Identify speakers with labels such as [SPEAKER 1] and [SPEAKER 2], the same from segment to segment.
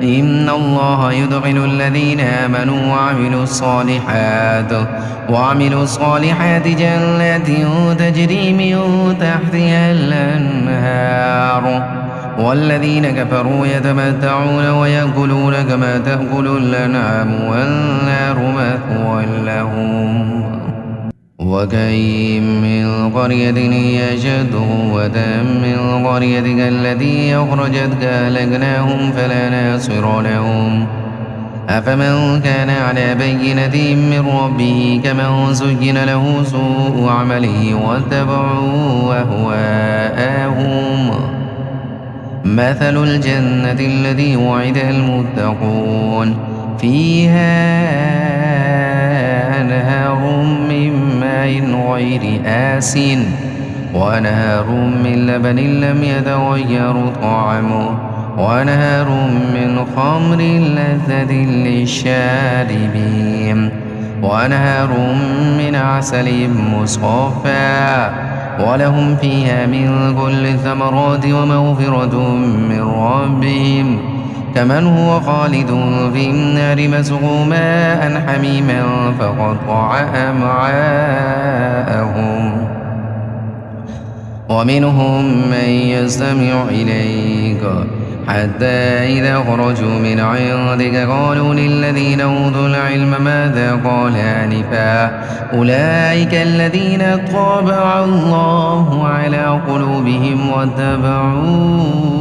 [SPEAKER 1] إن الله يدخل الذين آمنوا وعملوا الصالحات جنات تجري من تحتها الأنهار والذين كفروا يتمتعون ويأكلون كما تأكل الأنعام والنار مثوى لهم وكأين من قرية هي أشد قوة من قريتك التي أخرجتك أهلكناهم فلا ناصر لهم أفمن كان على بينة من ربه كمن زين له سوء عمله واتبعوا أهواءهم مثل الجنة التي وعد المتقون فيها أنهار من ماء غير آسن وأنهار من لبن لم يتغير طعمه وأنهار من خمر لذة للشاربين وأنهار من عسل مصفى ولهم فيها من كل الثمرات ومغفرة من ربهم كمن هو خالد في النار مسقوا ماء حميما فقطع أمعاءهم ومنهم من يستمع إليك حتى إذا خرجوا من عندك قالوا للذين أوتوا العلم ماذا قال آنفا أولئك الذين طبع الله على قلوبهم واتبعوا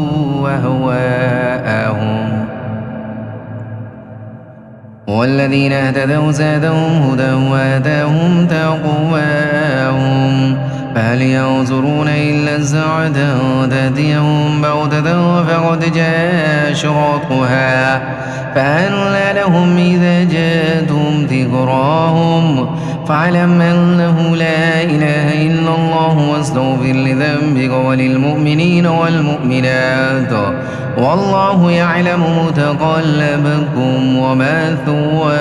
[SPEAKER 1] أهواءهم والذين اهتدوا زادهم هدى وآتاهم تقواهم فهل ينظرون إلا الساعة تأتيهم بغتة فقد جاء أشراطها فأنى لهم إذا جاءتهم ذكراهم فاعلم أنه لا إله إلا الله واستغفر لذنبك وللمؤمنين والمؤمنات والله يعلم متقلبكم ومثواكم